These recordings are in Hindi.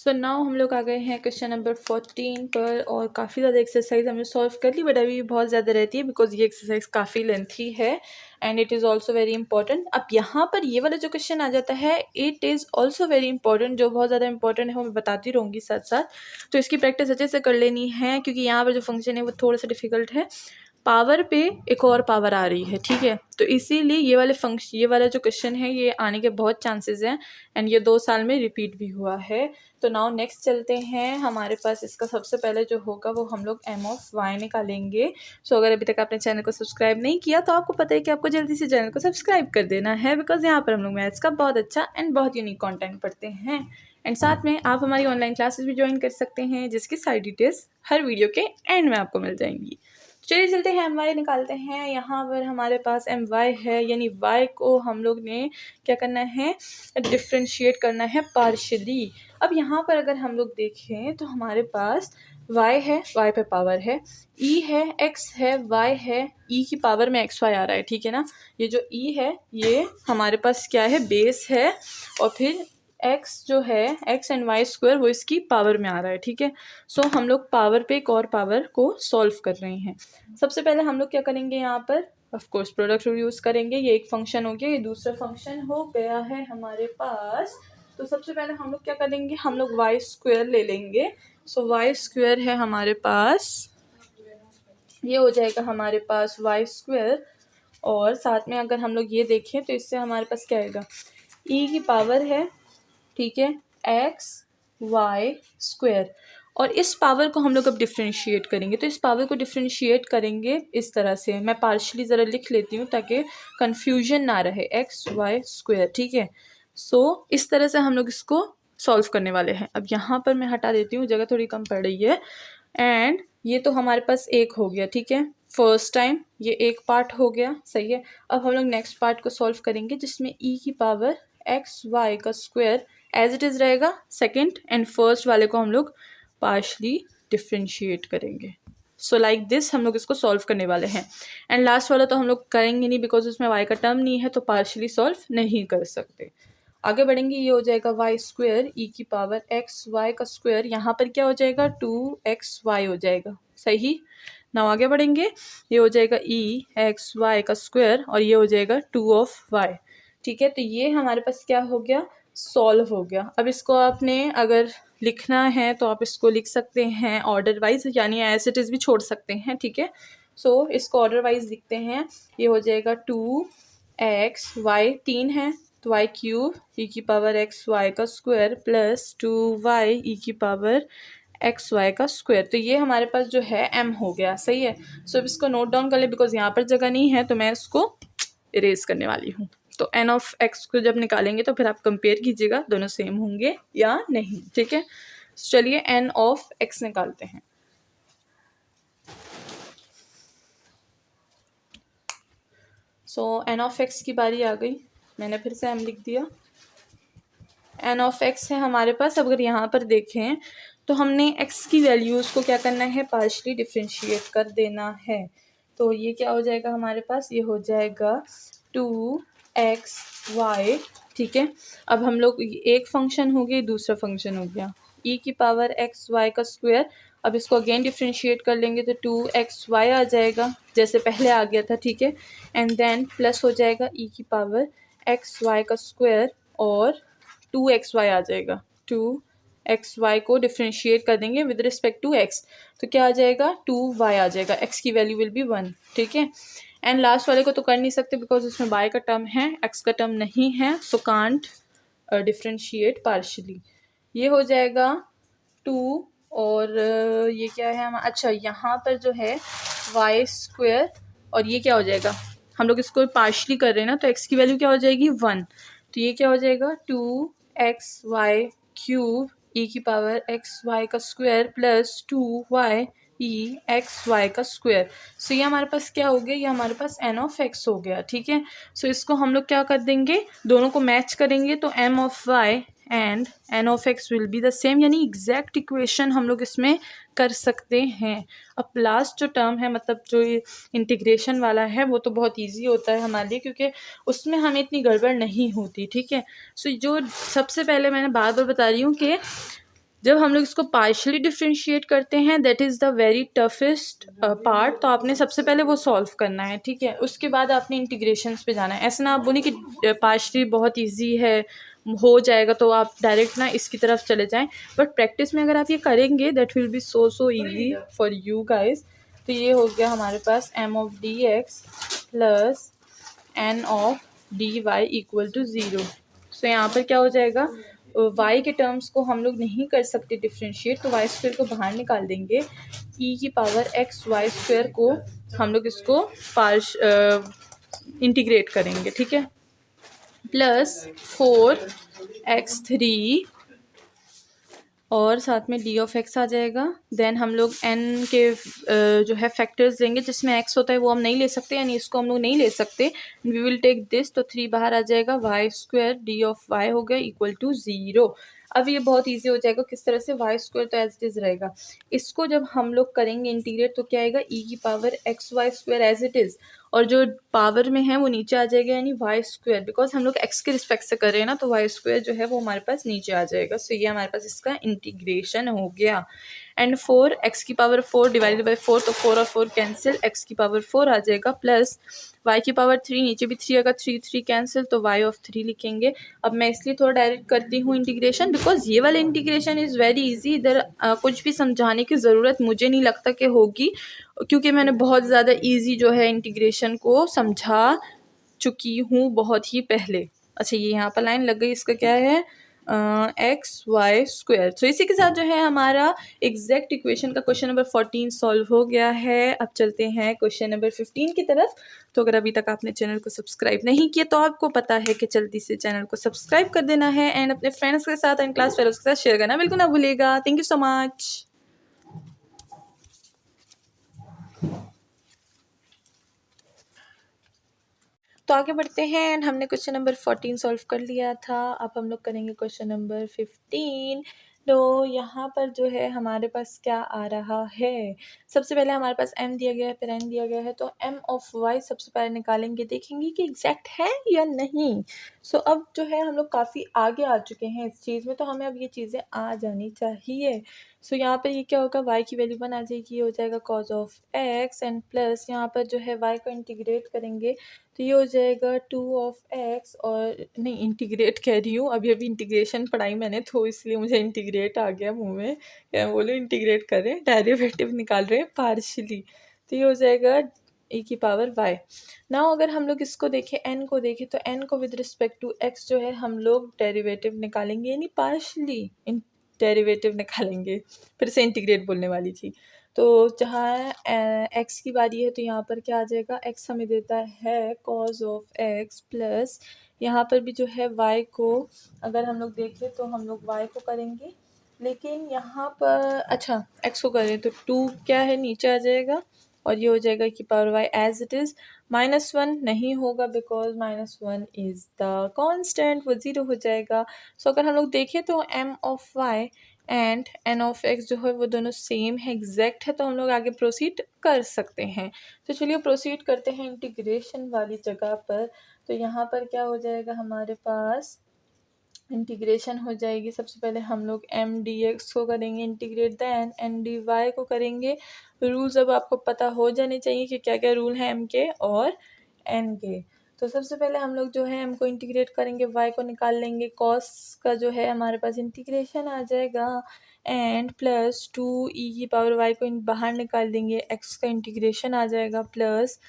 सो नाउ हम लोग आ गए हैं क्वेश्चन नंबर 14 पर और काफ़ी ज़्यादा एक्सरसाइज हमने सॉल्व कर ली, बट अभी बहुत ज़्यादा रहती है बिकॉज ये एक्सरसाइज काफ़ी लेंथी है and it is also very important. अब यहाँ पर ये वाला जो क्वेश्चन आ जाता है it is also very important, जो बहुत ज़्यादा इंपॉर्टेंट है वो मैं बताती रहूँगी साथ साथ, तो इसकी प्रैक्टिस अच्छे से कर लेनी है क्योंकि यहाँ पर जो फंक्शन है वो थोड़ा सा डिफिकल्ट है। पावर पे एक और पावर आ रही है, ठीक है, तो इसीलिए ये वाला जो क्वेश्चन है ये आने के बहुत चांसेस हैं एंड ये 2 साल में रिपीट भी हुआ है। तो नाउ नेक्स्ट चलते हैं, हमारे पास इसका सबसे पहले जो होगा वो हम लोग एम ऑफ वाई निकालेंगे। सो अगर अभी तक आपने चैनल को सब्सक्राइब नहीं किया तो आपको पता है कि आपको जल्दी से चैनल को सब्सक्राइब कर देना है बिकॉज यहाँ पर हम लोग मैथ्स का बहुत अच्छा एंड बहुत यूनिक कॉन्टेंट पढ़ते हैं एंड साथ में आप हमारी ऑनलाइन क्लासेस भी ज्वाइन कर सकते हैं जिसकी सारी डिटेल्स हर वीडियो के एंड में आपको मिल जाएंगी। चलिए चलते हैं एम वाई निकालते हैं। यहाँ पर हमारे पास एम वाई है, यानी वाई को हम लोग ने क्या करना है, डिफ्रेंशिएट करना है पार्शियली। अब यहाँ पर अगर हम लोग देखें तो हमारे पास y है, y पे पावर है, e है, x है, y है, e की पावर में xy आ रहा है, ठीक है ना। ये जो e है ये हमारे पास क्या है, बेस है, और फिर x जो है x एंड वाई स्क्वायर वो इसकी पावर में आ रहा है, ठीक है। सो हम लोग पावर पे एक और पावर को सॉल्व कर रहे हैं। सबसे पहले हम लोग क्या करेंगे, यहाँ पर of course product rule use करेंगे। ये एक फंक्शन हो गया, ये दूसरा फंक्शन हो गया है हमारे पास। तो सबसे पहले हम लोग क्या करेंगे, हम लोग वाई स्क्वायर ले लेंगे। सो वाई स्क्वायर है हमारे पास, ये हो जाएगा हमारे पास वाई स्क्वायर, और साथ में अगर हम लोग ये देखें तो इससे हमारे पास क्या आएगा, e की पावर है, ठीक है, x y स्क्वायर, और इस पावर को हम लोग अब डिफ्रेंशिएट करेंगे। तो इस पावर को डिफ्रेंशिएट करेंगे इस तरह से, मैं पार्शली ज़रा लिख लेती हूँ ताकि कन्फ्यूजन ना रहे, एक्स वाई स्क्वायर, ठीक है। सो इस तरह से हम लोग इसको सॉल्व करने वाले हैं। अब यहाँ पर मैं हटा देती हूँ, जगह थोड़ी कम पड़ रही है, एंड ये तो हमारे पास एक हो गया, ठीक है, फर्स्ट टाइम ये एक पार्ट हो गया, सही है। अब हम लोग नेक्स्ट पार्ट को सॉल्व करेंगे जिसमें e की पावर एक्स वाई का स्क्वायर एज इट इज़ रहेगा सेकंड, एंड फर्स्ट वाले को हम लोग पार्शली डिफ्रेंशिएट करेंगे। सो लाइक दिस हम लोग इसको सॉल्व करने वाले हैं। एंड लास्ट वाला तो हम लोग करेंगे नहीं बिकॉज उसमें y का टर्म नहीं है, तो पार्शली सॉल्व नहीं कर सकते। आगे बढ़ेंगे, ये हो जाएगा वाई स्क्वायर ई की पावर एक्स वाई का स्क्वायर, यहाँ पर क्या हो जाएगा 2xy हो जाएगा, सही ना। आगे बढ़ेंगे, ये हो जाएगा ई एक्स वाई का स्क्वायर और ये हो जाएगा 2 ऑफ वाई, ठीक है। तो ये हमारे पास क्या हो गया, सॉल्व हो गया। अब इसको आपने अगर लिखना है तो आप इसको लिख सकते हैं ऑर्डर वाइज, यानी एज इट इज़ भी छोड़ सकते हैं, ठीक है। सो इसको ऑर्डर वाइज लिखते हैं, ये हो जाएगा 2xy 3 है तो y क्यूब ई की पावर एक्स वाई का स्क्वायर प्लस 2y ई की पावर एक्स वाई का स्क्वायर। तो ये हमारे पास जो है m हो गया, सही है। सो अब इसको नोट डाउन कर ले बिकॉज यहाँ पर जगह नहीं है, तो मैं इसको इरेज करने वाली हूँ। तो n ऑफ x को जब निकालेंगे तो फिर आप कंपेयर कीजिएगा दोनों सेम होंगे या नहीं, ठीक है। चलिए n ऑफ x निकालते हैं। सो n ऑफ x की बारी आ गई, मैंने फिर से m लिख दिया। n ऑफ x है हमारे पास। अगर यहाँ पर देखें तो हमने x की वैल्यूज़ को क्या करना है, पार्शली डिफ्रेंशिएट कर देना है। तो ये क्या हो जाएगा हमारे पास, ये हो जाएगा 2xy, ठीक है। अब हम लोग एक फंक्शन हो गया, दूसरा फंक्शन हो गया e की पावर एक्स वाई का स्क्वायर। अब इसको अगेन डिफ्रेंशिएट कर लेंगे तो 2xy आ जाएगा जैसे पहले आ गया था, ठीक है। एंड देन प्लस हो जाएगा e की पावर एक्स वाई का स्क्वायर और 2xy आ जाएगा। 2xy को डिफ्रेंशिएट कर देंगे विद रिस्पेक्ट टू x, तो क्या आ जाएगा 2y आ जाएगा, x की वैल्यू विल बी 1, ठीक है। एंड लास्ट वाले को तो कर नहीं सकते बिकॉज उसमें y का टर्म है, x का टर्म नहीं है, सो कांट डिफ्रेंशिएट पार्शली। ये हो जाएगा 2 और ये क्या है हम, अच्छा यहाँ पर जो है y स्क्वायर और ये क्या हो जाएगा, हम लोग इसको पार्शली कर रहे हैं ना, तो x की वैल्यू क्या हो जाएगी 1, तो ये क्या हो जाएगा 2xy क्यूब ई की पावर एक्स वाई का स्क्वायर प्लस 2y ई एक्स वाई का स्क्वायर। सो ये हमारे पास क्या हो गया, ये हमारे पास n ऑफ x हो गया, ठीक है। सो इसको हम लोग क्या कर देंगे, दोनों को मैच करेंगे तो m of y and n of x will be the same, यानी एग्जैक्ट इक्वेशन हम लोग इसमें कर सकते हैं। अब लास्ट जो टर्म है, मतलब जो इंटीग्रेशन वाला है, वो तो बहुत इजी होता है हमारे लिए क्योंकि उसमें हमें इतनी गड़बड़ नहीं होती, ठीक है। सो जो सबसे पहले मैंने बार बार बता रही हूँ कि जब हम लोग इसको पार्शियली डिफ्रेंशिएट करते हैं that is the very toughest part, तो आपने सबसे पहले वो सॉल्व करना है, ठीक है। उसके बाद आपने इंटीग्रेशंस पे जाना है। ऐसा ना आप बोलें कि पार्शियली बहुत इजी है, हो जाएगा, तो आप डायरेक्ट ना इसकी तरफ चले जाएं। बट प्रैक्टिस में अगर आप ये करेंगे that will be so easy for you guys. तो ये हो गया हमारे पास m of d x plus n of d y equal to 0। So यहाँ पर क्या हो जाएगा, y के टर्म्स को हम लोग नहीं कर सकते डिफ्रेंशिएट, तो वाई स्क्वायर को बाहर निकाल देंगे। e की पावर एक्स वाई स्क्वायर को हम लोग इसको इंटीग्रेट करेंगे, ठीक है, प्लस 4x3 और साथ में डी ऑफ एक्स आ जाएगा। देन हम लोग n के जो है फैक्टर्स देंगे, जिसमें x होता है वो हम नहीं ले सकते, यानी इसको हम लोग नहीं ले सकते। वी विल टेक दिस, तो 3 बाहर आ जाएगा, y square d of y हो गया इक्वल टू 0। अब ये बहुत इजी हो जाएगा। किस तरह से, वाई स्क्वायर तो एज इट इज़ रहेगा, इसको जब हम लोग करेंगे इंटीग्रेट तो क्या आएगा, e की power x y square as it is, और जो पावर में है वो नीचे आ जाएगा, यानी वाई स्क्वायर, बिकॉज हम लोग एक्स के रिस्पेक्ट से कर रहे हैं ना, तो वाई स्क्वायर जो है वो हमारे पास नीचे आ जाएगा। सो ये हमारे पास इसका इंटीग्रेशन हो गया। एंड 4 एक्स की पावर 4 डिवाइडेड बाई 4, तो 4 और 4 कैंसिल, एक्स की पावर 4 आ जाएगा, प्लस वाई की पावर 3, नीचे भी 3 आएगा, 3 3 कैंसिल, तो वाई ऑफ 3 लिखेंगे। अब मैं इसलिए थोड़ा डायरेक्ट करती हूँ इंटीग्रेशन, बिकॉज ये वाला इंटीग्रेशन इज़ वेरी इजी। इधर कुछ भी समझाने की ज़रूरत मुझे नहीं लगता कि होगी, क्योंकि मैंने बहुत ज़्यादा इजी जो है इंटीग्रेशन को समझा चुकी हूँ बहुत ही पहले। अच्छा, ये यहाँ पर लाइन लग गई, इसका क्या है, एक्स वाई स्क्वायर। तो इसी के साथ जो है हमारा एग्जैक्ट इक्वेशन का क्वेश्चन नंबर 14 सॉल्व हो गया है। अब चलते हैं क्वेश्चन नंबर 15 की तरफ। तो अगर अभी तक आपने चैनल को सब्सक्राइब नहीं किया तो आपको पता है कि जल्दी से चैनल को सब्सक्राइब कर देना है, एंड अपने फ्रेंड्स के साथ एंड क्लास फेलोज के साथ शेयर करना बिल्कुल ना भूलिएगा। Thank you so much. तो आगे बढ़ते हैं, एंड हमने क्वेश्चन नंबर 14 सॉल्व कर लिया था। अब हम लोग करेंगे क्वेश्चन नंबर 15। तो यहाँ पर जो है हमारे पास क्या आ रहा है, सबसे पहले हमारे पास m दिया गया है, फिर n दिया गया है, तो m ऑफ y सबसे पहले निकालेंगे, देखेंगे कि एग्जैक्ट है या नहीं। सो अब जो है हम लोग काफ़ी आगे आ चुके हैं इस चीज़ में, तो हमें अब ये चीज़ें आ जानी चाहिए। सो यहाँ पर ये क्या होगा, y की वैल्यू 1 आ जाएगी, ये हो जाएगा cos of x, and plus यहाँ पर जो है y को इंटीग्रेट करेंगे, तो ये हो जाएगा 2 ऑफ एक्स, और नहीं इंटीग्रेट कह रही हूँ, अभी अभी इंटीग्रेशन पढ़ाई मैंने, तो इसलिए मुझे इंटीग्रेट आ गया मुंह में, क्या बोले, इंटीग्रेट करें, डेरिवेटिव निकाल रहे हैं पार्शियली, तो ये हो जाएगा e की पावर y। नाउ अगर हम लोग इसको देखें, n को देखें, तो n को विद रिस्पेक्ट टू x जो है हम लोग डेरिवेटिव निकालेंगे, यानी पार्शियली डेरिवेटिव निकालेंगे, फिर से इंटीग्रेट बोलने वाली थी। तो जहाँ x की बारी है तो यहाँ पर क्या आ जाएगा, x हमें देता है cos ऑफ x, प्लस यहाँ पर भी जो है y को अगर हम लोग देखें तो हम लोग y को करेंगे, लेकिन यहाँ पर अच्छा x को करें तो 2 क्या है नीचे आ जाएगा, और ये हो जाएगा कि power y as it is. -1 नहीं होगा बिकॉज -1 इज़ द कांस्टेंट, वो 0 हो जाएगा। सो अगर हम लोग देखें तो m of y and n of x जो है वो दोनों सेम है, एग्जैक्ट है, तो हम लोग आगे प्रोसीड कर सकते हैं। तो चलिए प्रोसीड करते हैं इंटीग्रेशन वाली जगह पर। तो यहाँ पर क्या हो जाएगा, हमारे पास इंटीग्रेशन हो जाएगी, सबसे पहले हम लोग m डी एक्स को करेंगे integrate, then n d y को करेंगे। रूल्स अब आपको पता हो जाने चाहिए कि क्या क्या रूल हैं m के और n के। तो सबसे पहले हम लोग जो है m को इंटीग्रेट करेंगे, y को निकाल लेंगे, cos का जो है हमारे पास इंटीग्रेशन आ जाएगा, एंड प्लस 2 e की पावर y को बाहर निकाल देंगे, x का इंटीग्रेशन आ जाएगा, प्लस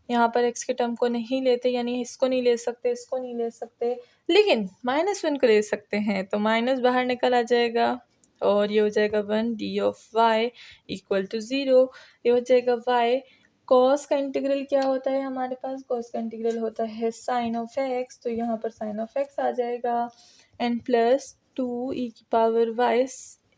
यहाँ पर x के टर्म को नहीं लेते, यानी इसको नहीं ले सकते, इसको नहीं ले सकते, लेकिन -1 को ले सकते हैं, तो माइनस बाहर निकल आ जाएगा, और ये हो जाएगा 1 d of y equal to 0। ये हो जाएगा y। कॉस का इंटीग्रल क्या होता है हमारे पास, कॉस का इंटीग्रल होता है साइन ऑफ x, तो यहाँ पर साइन ऑफ x आ जाएगा, एंड प्लस 2 e की पावर y,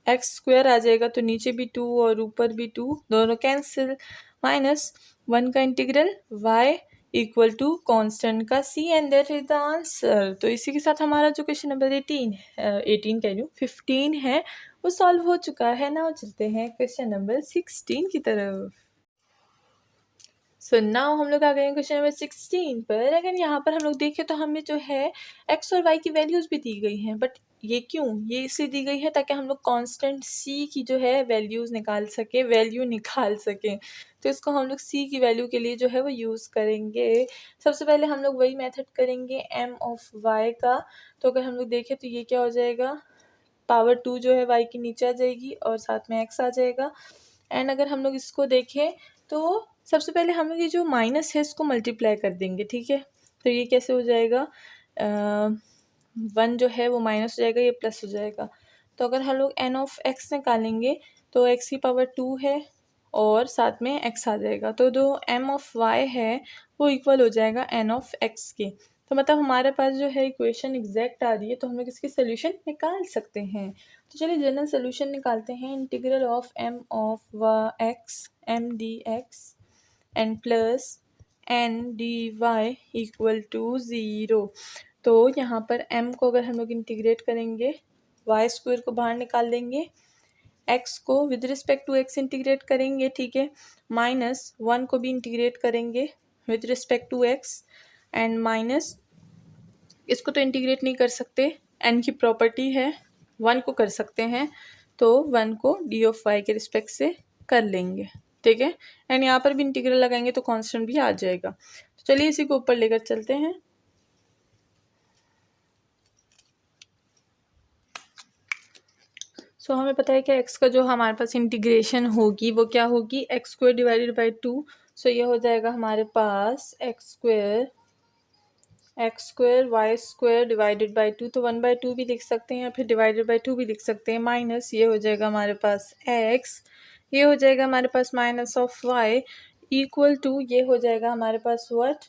एक्स स्क्वायर आ जाएगा, तो नीचे भी 2 और ऊपर भी 2, दोनों कैंसिल, -1 का integral y equal to constant का c, and that is the answer. तो इसी के साथ हमारा जो क्वेश्चन नंबर 18 कह रही हूँ 15 है वो सॉल्व हो चुका है। ना चलते हैं क्वेश्चन नंबर 16 की तरफ। सो नाउ हम लोग आ गए हैं क्वेश्चन नंबर 16 पर। अगर यहाँ पर हम लोग देखें तो हमें जो है x और y की वैल्यूज़ भी दी गई हैं, बट ये क्यों, ये इसलिए दी गई है ताकि हम लोग कांस्टेंट c की जो है वैल्यूज़ निकाल सकें, वैल्यू निकाल सकें। तो इसको हम लोग c की वैल्यू के लिए जो है वो यूज़ करेंगे। सबसे पहले हम लोग वही मेथड करेंगे m ऑफ y का। तो अगर हम लोग देखें तो ये क्या हो जाएगा, पावर 2 जो है y के नीचे आ जाएगी और साथ में x आ जाएगा। एंड अगर हम लोग इसको देखें तो सबसे पहले हम लोग ये जो माइनस है इसको मल्टीप्लाई कर देंगे, ठीक है। तो ये कैसे हो जाएगा, 1 जो है वो माइनस हो जाएगा, ये प्लस हो जाएगा। तो अगर हम लोग n ऑफ x निकालेंगे तो x की पावर 2 है और साथ में x आ जाएगा। तो जो m ऑफ y है वो इक्वल हो जाएगा n ऑफ x के। तो मतलब हमारे पास जो है इक्वेशन एग्जैक्ट आ रही है, तो हम लोग इसकी सोल्यूशन निकाल सकते हैं। तो चलिए जनरल सोल्यूशन निकालते हैं। Integral of m of x m dx and plus n dy equal to 0। तो यहाँ पर m को अगर हम लोग इंटीग्रेट करेंगे, y स्क्वायर को बाहर निकाल देंगे, x को with respect to x integrate करेंगे, ठीक है। माइनस 1 को भी इंटीग्रेट करेंगे with respect to x and minus इसको तो इंटीग्रेट नहीं कर सकते, n की प्रॉपर्टी है, 1 को कर सकते हैं। तो 1 को d ऑफ y के रिस्पेक्ट से कर लेंगे, ठीक है। एंड यहाँ पर भी इंटीग्रल लगाएंगे तो कांस्टेंट भी आ जाएगा। तो चलिए इसी को ऊपर लेकर चलते हैं। सो हमें पता है कि x का जो हमारे पास इंटीग्रेशन होगी वो क्या होगी, x square divided by 2। So ये हो जाएगा हमारे पास x square y square divided by 2। तो 1/2 भी लिख सकते हैं या फिर डिवाइडेड बाई 2 भी लिख सकते हैं। माइनस ये हो जाएगा हमारे पास x, ये हो जाएगा हमारे पास minus of y equal to ये हो जाएगा हमारे पास व्हाट,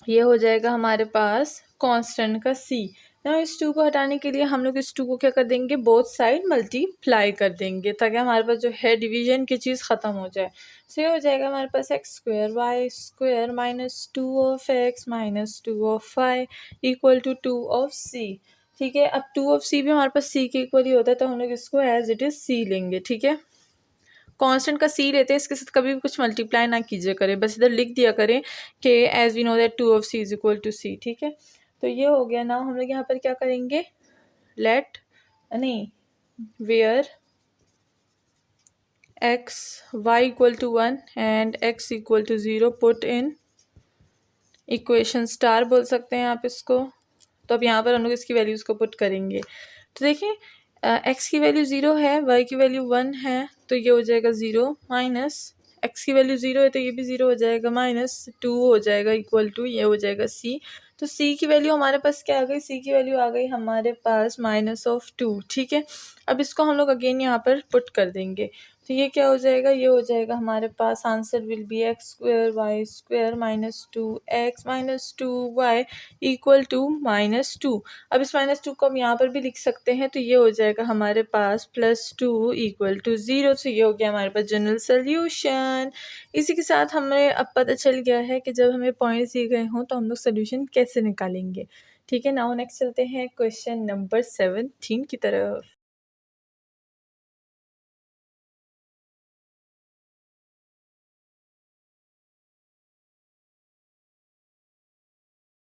ये हो जाएगा हमारे पास कांस्टेंट का c। ना इस 2 को हटाने के लिए हम लोग इस 2 को क्या कर देंगे, बोथ साइड मल्टीप्लाई कर देंगे ताकि हमारे पास जो है डिवीजन की चीज़ ख़त्म हो जाए। सो ये हो जाएगा हमारे पास x square y square minus 2 of x minus 2 of y equal to 2 of c, ठीक है। अब 2 ऑफ सी भी हमारे पास सी के इक्वल ही होता है, तो हम लोग इसको एज इट इज़ सी लेंगे, ठीक है। कांस्टेंट का सी लेते हैं, इसके साथ कभी भी कुछ मल्टीप्लाई ना कीजिए करें, बस इधर लिख दिया करें कि as we know that 2 of c is equal to c, ठीक है। तो ये हो गया ना। हम लोग यहाँ पर क्या करेंगे, लेट नहीं where x y equal to 1 and x equal to 0 put in equation star बोल सकते हैं आप इसको। तो अब यहाँ पर हम लोग इसकी वैल्यूज़ को पुट करेंगे। तो देखिए एक्स की वैल्यू 0 है, वाई की वैल्यू 1 है, तो ये हो जाएगा 0 माइनस एक्स की वैल्यू 0 है तो ये भी 0 हो जाएगा, माइनस 2 हो जाएगा इक्वल टू ये हो जाएगा सी। तो सी की वैल्यू हमारे पास क्या आ गई, सी की वैल्यू आ गई हमारे पास माइनस ऑफ 2, ठीक है। अब इसको हम लोग अगेन यहाँ पर पुट कर देंगे। तो ये क्या हो जाएगा, ये हो जाएगा हमारे पास answer will be x square y square minus 2x minus 2y equal to minus 2। अब इस माइनस 2 को हम यहाँ पर भी लिख सकते हैं, तो ये हो जाएगा हमारे पास प्लस 2 इक्वल टू 0। तो ये हो गया हमारे पास जनरल सोल्यूशन। इसी के साथ हमें अब पता चल गया है कि जब हमें पॉइंट्स दिए गए हों तो हम लोग सोल्यूशन कैसे निकालेंगे, ठीक है। नाउ नेक्स्ट चलते हैं क्वेश्चन नंबर 17 की तरफ।